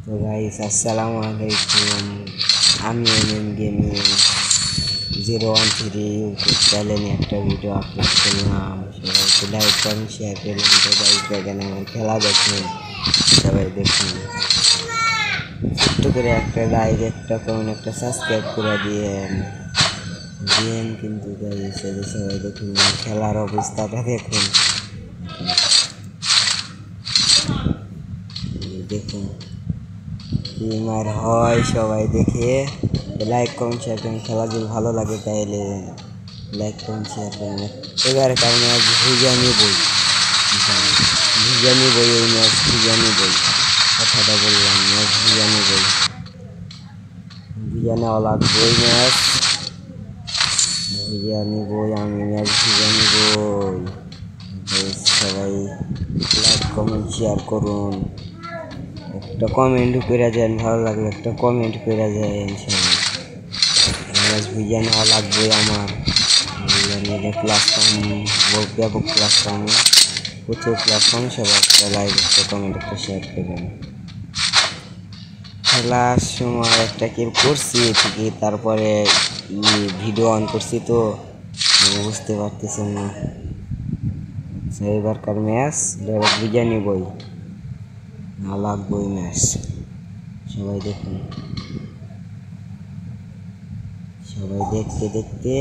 তো গাইস আসসালামু আলাইকুম। আমি এমএম গেমিং 013 ইউটিউব চ্যানেলে একটা ভিডিও আপলোড করলাম। সবাই লাইক করেন, শেয়ার করেন। তো গাইস দেখেন আমার খেলা দেখুন, সবাই দেখুন। ছোট্ট করে একটা লাইক, একটা কমেন্ট, একটা সাবস্ক্রাইব করে দিয়েন কিন্তু গাইস সবাই দেখুন খেলার অবস্থাটা দেখুন। দেখুন মার হয়, সবাই দেখে লাইক কমেন্ট শেয়ার করেন। খেলা যদি ভালো লাগে তাইলে লাইক কমেন্ট শেয়ার করেন। এবার কারণে আজ ভিজানি বই এই ম্যাচ ভিজানি বই কথাটা বললাম, ম্যাচ ভিজানি লাগবে ম্যাচ ভিজানি বই। আমি ম্যাচ ভিজানি বই। সবাই লাইক কমেন্ট শেয়ার করুন, একটা কমেন্ট করে দেন, ভালো লাগলে একটা কমেন্ট করে দেন। বুঝে নেওয়া লাগবে আমার প্ল্যাটফর্ম, ব্যাপক প্ল্যাটফর্ম, প্রচুর প্ল্যাটফর্ম। সবাই একটা লাইক, একটা কমেন্ট, একটা শেয়ার করবেন। খেলার সময় একটা কিল করছি ঠিকই, তারপরে ভিডিও অন করছি তো বুঝতে পারতেছেন না। এবারকার ম্যাচ ডাইরেক্ট বুঝে নিবই না লাগবই ম্যাচ। সবাই দেখুন, সবাই দেখতে দেখতে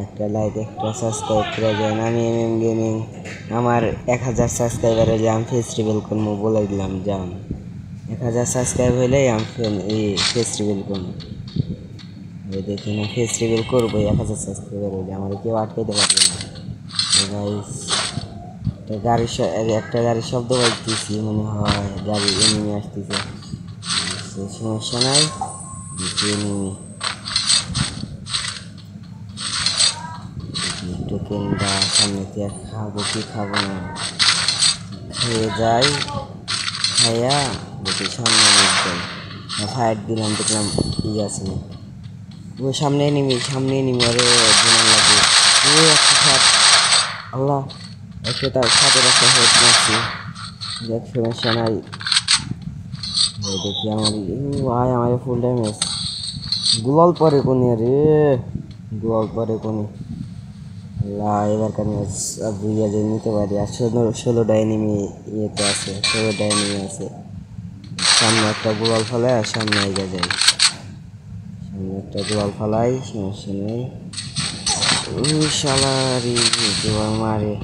একটা লাইক, একটা সাবস্ক্রাইব করে যান। আমি এমএম গেমিং, আমার 1000 সাবস্ক্রাইবার হলে আমি ফেস্টিভ্যাল করবো বলে দিলাম। যান 1000 সাবস্ক্রাইব হলেই আমি ফেস্টিভ্যাল করবো। দেখুন ফেস্টিভ্যাল করবো 1000 সাবস্ক্রাইবার হলে, আমার কেউ আটকাইতে পারবে না। একটা গাড়ির শব্দ পাইতেছি, মনে হয় গাড়ি এনিমি আসতেছে। সমস্যা নাই, এনিমি টোকেনটা সামনে দিয়ে খাবো কি খাবো না, খেয়ে যাই, খাইয়া দেখি সামনে যাই। ফায়ার দিলাম, দেখলাম ই আছে, ওই সামনে নিবি আরে জোনা লাগে। ওই একটা সাপ, আল্লাহ একটা তার সাপের একটা হেড মারছি। দেখ সমস্যা নাই, দেখি আমার ফুল ড্যামেজ। গুলাল পরে কোনি, রে গুলাল পরে কোনি। এবারকার ম্যাচ বুঝিয়ে যে নিতে পারি। আর 16টা এনিমি ইয়েতে আছে, 16টা এনিমি আছে। সামনে একটা গোলাল ফেলায় আর সামনে এগিয়ে যায়, সামনে একটা গোলাল ফেলাই, সমস্যা নেই। শালারি মারে,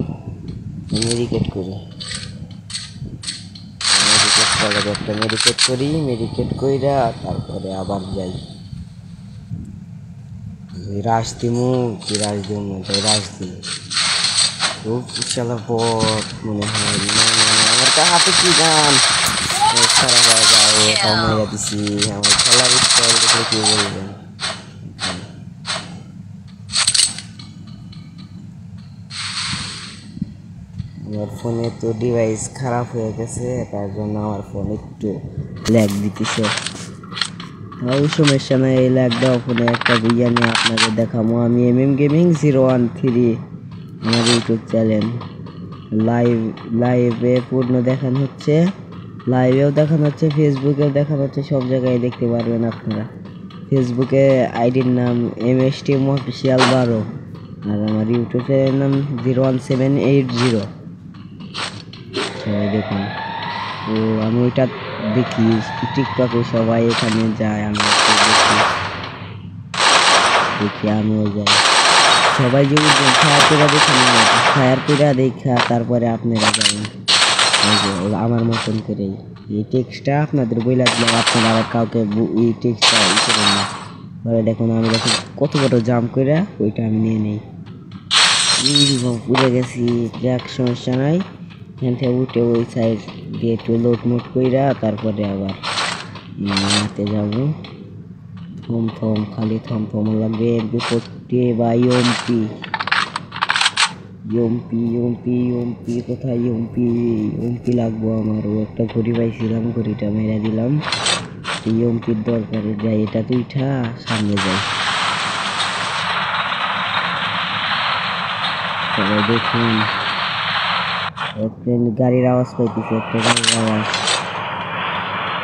মেডিকেট করি, একটা মেডিকেট কইরা তারপরে আবার যাই। রাশ দিমু কি রাশ দিম না, তাই রাশ দিই। খুব শালা বট মনে হয়। আমার হাতে কি গান খারাপ হয়ে যায়, মেরে দিছি। আমার খেলার স্টাইল দেখে কি বলবেন। আমার ফোনে তো ডিভাইস খারাপ হয়ে গেছে, তার জন্য আমার ফোন একটু ল্যাগ দিতেছে। ওই সমস্যা নাই, এই ল্যাগ দেওয়া ফোনে একটা ভিডিও নিয়ে আপনাদের দেখাবো। আমি এমএম গেমিং 013 আমার ইউটিউব চ্যানেল। লাইভে পূর্ণ দেখানো হচ্ছে, লাইভেও দেখানো হচ্ছে, ফেসবুকেও দেখানো হচ্ছে, সব জায়গায় দেখতে পারবেন আপনারা। ফেসবুকে আইডির নাম MSTM অফিসিয়াল 12, আর আমার ইউটিউব চ্যানেলের নাম 01780। সবাই দেখুন। তো আমি ওইটা দেখি টিকটকে, সবাই এখানে যায়, আমি দেখি আমিও যাই। সবাই যদি ফায়ার করে দেখেন, ফায়ার করে দেখা তারপরে আপনারা যাবেন আমার মতন করেই। এই টেক্সটটা আপনাদের বইলা দিলাম, আপনারা আবার কাউকে এই টেক্সটটা ই করেন না। পরে দেখুন আমি দেখুন কত বড় জাম করে ওইটা আমি নিয়ে নেই। পুড়ে গেছি, যাক সমস্যা নাই। এখান থেকে উঠে ওই সাইড দিয়ে একটু লোটমোট কইরা তারপরে আবার মাতে যাবো। থম খালি থম লাগবে বিপত্তি বা ইয়ম্পি কোথায় ইয়ম্পি লাগবো আমার। ও একটা ঘড়ি পাইছিলাম, ঘড়িটা মেরে দিলাম। ইয়ম্পির দরকারে যাই, এটা তো উঠা সামনে যাই। সবাই দেখুন গাড়ির আওয়াজ পাইতেছে, একটা গাড়ির আওয়াজ।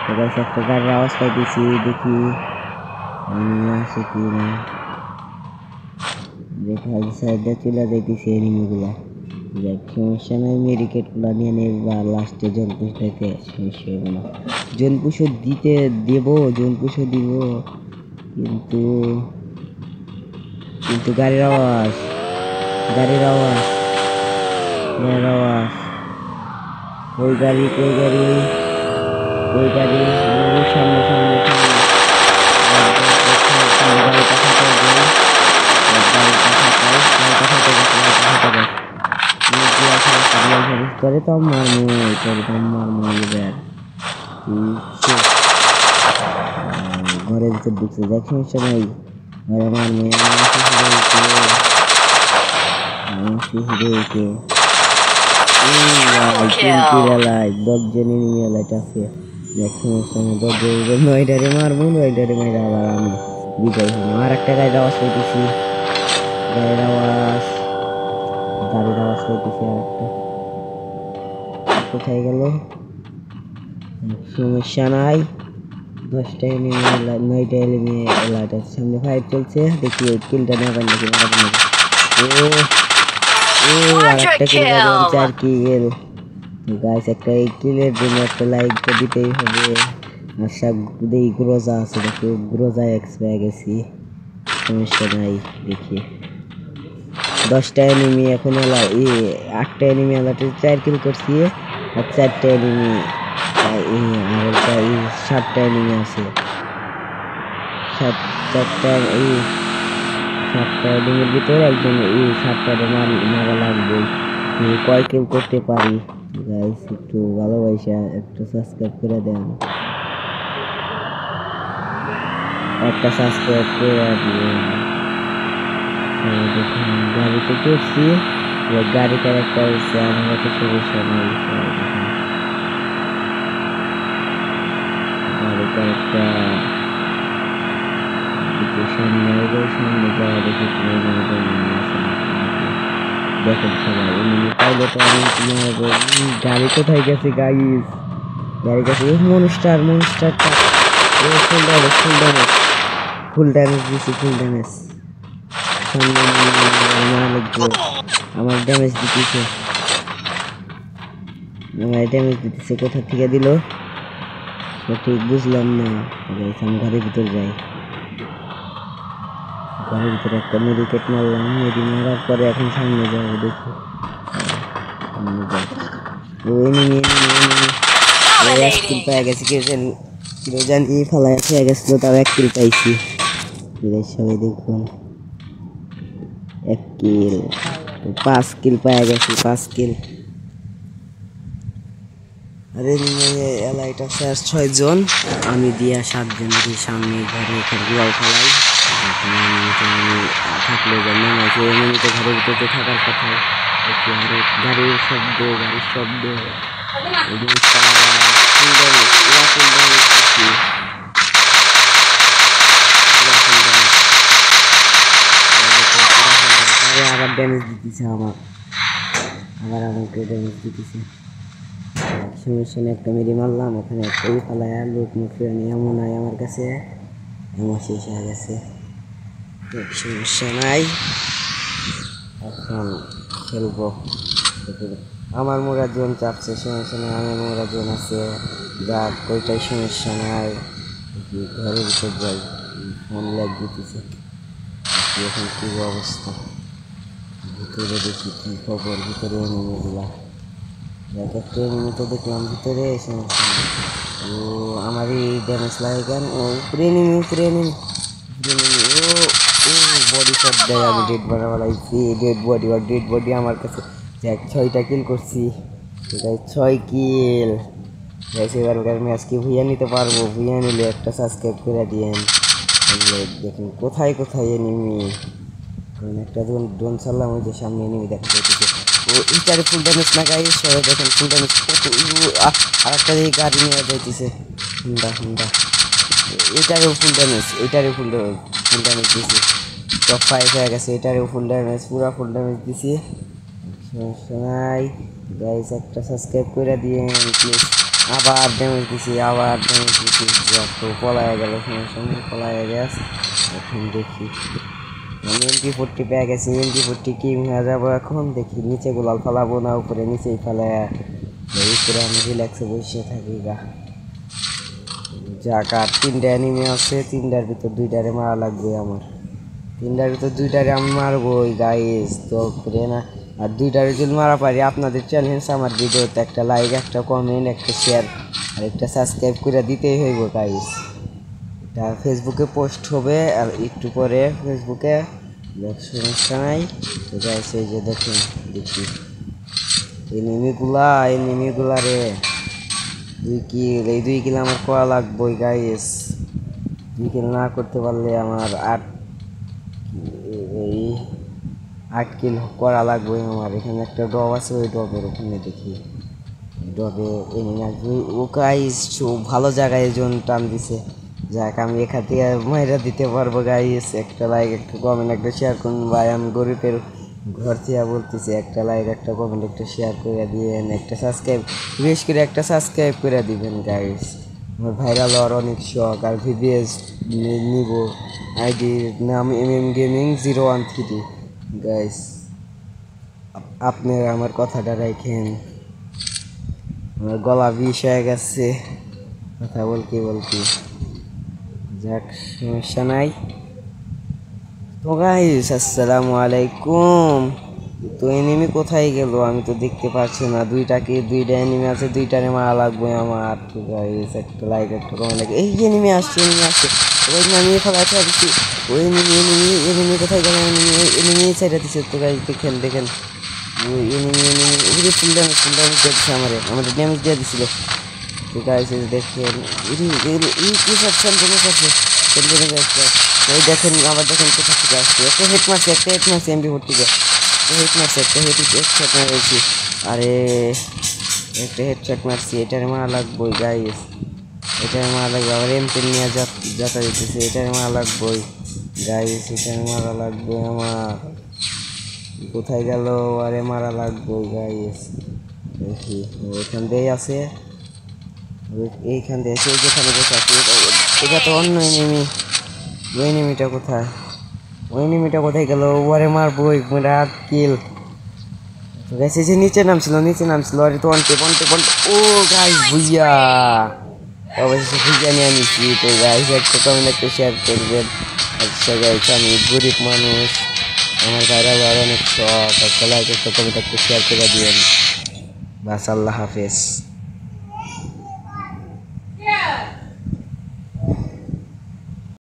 তো গাইস একটা গাড়ির আওয়াজ পাইতেছি, দেখি আসে কি না। দেখি সাইডে চলে যাইতেছে এনিমিগুলা। যাক সমস্যা নাই, মেডিকেটগুলো নিয়ে নেব বা লাস্টে জোন পুশ দিতে সমস্যা হবে না। জোন পুশও দিতে দেব, জোন পুশও দিব, কিন্তু কিন্তু গাড়ির আওয়াজ, গাড়ির আওয়াজ, গাড়ির আওয়াজ। ওই গাড়ি, ওই গাড়ি, ওই গাড়ি, সামনে সামনে সামনে করে তো মারমু, করে তো মারমু এবার। ঘরের ভিতর ঢুকছে, দেখ সমস্যা নাই, ঘরে মারমু। দশজন এনিমি এলাইট আছে, দেখ সমস্যা নেই। 9টারে মারবো, 9টারে মেরে আবার আমি বিজয় হবো। আর একটা গাড়ির আওয়াজ পাইতেছি, গাড়ির আওয়াজ, গাড়ির আওয়াজ পাইতেছি আর একটা। কোথায় গেল? সমস্যা নাই, 10টা এনিমি, 9টা এনিমি এলাইট আছে। সামনে ফাইট চলছে, দেখি ওই কিলটা নেওয়া পাই নাকি। আর একটা কিল, 4 কিল। গাইস একটা এই কিলের জন্য একটা লাইক তো দিতেই হবে। আশা দেই গ্রোজা আছে, দেখি গ্রোজা এক্স পেয়ে গেছি, সমস্যা নাই। দেখি 10টা এনিমি এখন এলা, 8টা এনিমি এলাতে 4 কিল করছি, আর 4টা এনিমি, আর 7টা এনিমি আছে। 7টা এনিমির ভিতরে একজন 7টারে মারা লাগবে। কয় কিল করতে পারি গাইস, একটু ভালোবাসা একটু সাবস্ক্রাইব করে দেন, একটা সাবস্ক্রাইব করে দিন। গাড়িতে চড়ছি, গাড়ি ক্যারেক্টার হচ্ছে আমার একটা সমস্যা নেই। গাড়ি ক্যারেক্টার সামনে সামনে যাওয়া দেখি, দেখেন সবাই এমনি পাইলে তো আমি গাড়ি কোথায় গেছে গাইস, গাড়ি গেছে। মনস্টার, মনস্টারটা full damage, full damage, full damage দিছি, ফুল ড্যামেজ। সামনে আমার ড্যামেজ দিতেছে, আমার ড্যামেজ দিতেছে, কোথা থেকে দিল ঠিক বুঝলাম না। আমি ঘরের ভিতর যাই, ঘরের ভিতরে একটা মেডিকেট মারলাম, মেডি মারার পরে এখন সামনে যাবো, দেখি পাওয়া গেছে। কেউ জানি ফেলায় খেয়ে গেছিল, তাও 1 কিল পাইছি। সবাই দেখুন 1 কিল, 5 কিল পাওয়া গেছে, 5 কিল। আরে এলাইট আছে আর 6 জন, আমি দিয়া 7 জন। সামনে ঘরে গুয়াও ফেলাই থাকলে এমনিতে ঘরের ভিতরে থাকার কথা। গাড়ির শব্দ, গাড়ির শব্দ, আবার ড্যামেজ দিতেছে, আবার আমাকে ড্যামেজ দিতেছে। সমস্যা নেই, একটা মেরে মারলাম, ওখানে একটা ফেলায় লোক মুখে এমন নাই আমার কাছে, এমন শেষ হয়ে গেছে। সমস্যা নাই, এখন খেলবো। আমার মোরা জোন চাপছে, সমস্যা নেই, আমার মোরা জোন আছে, যাক ওইটাই সমস্যা নাই। ঘরের ভিতর যাই, ফোন ল্যাগ দিতেছে, এখন কী অবস্থা। ভিতরে দেখি কী খবর, ভিতরে এনিমিগুলা, একটা এনিমি তো দেখলাম ভিতরে, সমস্যা নেই। ও আমারই ড্যামেজ লাগে কেন? ও উপরে এনিমি, উপরে এনিমি, বডি শট দেয়, আমি ডেড বানাইছি, ডেড বডি, আর ডেড বডি আমার কাছে। যাক 6টা কিল করছি, সেটাই 6 কিল। এবারকার ম্যাচ কি ভুইয়া নিতে পারবো? ভুইয়া নিলে একটা সাবস্ক্রাইব করে দিয়েন। দেখুন কোথায় কোথায় এনিমি, একটা ড্রোন ছাড়লাম, ওই যে সামনে এনিমি দেখা যাইতেছে। ও এটারে ফুল ড্যামেজ না গাই, সবাই দেখেন ফুল ড্যামেজ কত। আর একটা গাড়ি নিয়ে যাইতেছে, হুন্ডা হুন্ডা, এটারেও ফুল ড্যামেজ, এটারেও ফুল ড্যামেজ দিছি। টপ 5 হয়ে গেছে, এটারেও ফুল ড্যামেজ, পুরা ফুল ড্যামেজ দিছি। সমস্যা নাই গাইস, একটা সাবস্ক্রাইব করে দিয়েন প্লিজ। আবার ড্যামেজ দিছি তো পলায় গেল, সঙ্গে পলায় গেছে। এখন দেখি আমি MP40 পেয়ে গেছি, MP40 কিং হয়ে যাবো। এখন দেখি নিচে গোলাল ফেলাবো না উপরে, নিচেই ফেলে উপরে আমি রিল্যাক্সে বসে থাকি গা। যাক, আর 3টা অ্যানিমে আছে, 3টার ভিতর 2টারে মারা লাগবে আমার। 3টার ভিতর 2টারে আমি মারবোই গাইস, তো করে না। আর 2টারে যদি মারা পারি আপনাদের চ্যালেঞ্জ, আমার ভিডিওতে একটা লাইক, একটা কমেন্ট, একটা শেয়ার আর একটা সাবস্ক্রাইব করে দিতেই হইব গাইস। এটা ফেসবুকে পোস্ট হবে আর একটু পরে ফেসবুকে, সমস্যা নাই। তো গাইস এই যে দেখুন, দেখি এনিমিগুলা রে 2 কিল, এই 2 কিল আমার করা লাগবে গাইস। 2 কিল না করতে পারলে আমার 8 কিল করা লাগবে আমার। এখানে একটা ডব আছে, ওই ডবের ওখানে দেখি ডবে এনিমি আসবে। ও গাইস ভালো জায়গায় জোন টান দিছে। যাক, আমি এখান থেকে মাইরা দিতে পারবো গাইস। একটা লাইক, একটা কমেন্ট, একটা শেয়ার করুন ভাই। আমি গরিবের ঘর থেকে বলতেছি, একটা লাইক, একটা কমেন্ট, একটা শেয়ার করে দিবেন, একটা সাবস্ক্রাইব, বিশেষ করে একটা সাবস্ক্রাইব করে দিবেন গাইস। আমার ভাইরাল হওয়ার অনেক শখ, আর ভিডিওস নিব। আইডির নাম গেমিং 013 গাইস। আপনারা আমার কথাটা রাখেন, আমার গলা বিষ হয়ে গেছে কথা বলতে বলতে। যাক, সমস্যা নাই। তো গাইস আসসালামু আলাইকুম। তো এনিমি কোথায় গেল আমি তো দেখতে পাচ্ছি না। 2টা এনিমি আছে, 2টারে মারা লাগবে আমার। তো গাইস একটা লাইক, একটা কমেন্ট, এই এনিমি আসছে ওই নামিয়ে ফেলাতে দিচ্ছি। ওই এনিমি কোথায় গেল? এনিমি সাইডে দিচ্ছে। তো গাইস দেখেন ওই এনিমি ফুল ড্যামেজ দিচ্ছে আমাদের ড্যামেজ দিয়ে দিছিল। তো গাইস দেখেন কি সবসময় ওই দেখেন, আবার দেখেন কোথা থেকে আসছে। একটা হেড মারছি MP40 একটা হেডশট মারছি। আরে একটা হেডশট মারছি, এটারে মারা লাগবই গাইস, এটারে মারা লাগবে। আবার M10 নিয়ে যাতা দিতেছে, এটারে মারা লাগবই গাইস, এটারে মারা লাগবে আমার। কোথায় গেল? আরে মারা লাগবই গাইস। দেখি ওইখান দিয়েই আছে, এইখান দিয়ে এসে যেখানে বসে আছে। এটা তো অন্য এনিমি। ওই এনিমিটা কোথায় গেল? ওরে মারবো, 8 কিল। গাইস এই যে নিচে নামছিল আরে তো অন্টে। ও গাইস ভুইয়া, অবশেষে ভুইয়া নিয়ে নিচ্ছি। তো গাইস একটা কমেন্ট, একটা শেয়ার করবেন। আচ্ছা গাইস, আমি গরিব মানুষ, আমার ভাইরাল হওয়ার অনেক শখ। একটা লাইক, একটা কমেন্ট, একটা শেয়ার করে দিবেন। বাস, আল্লাহ হাফেজ।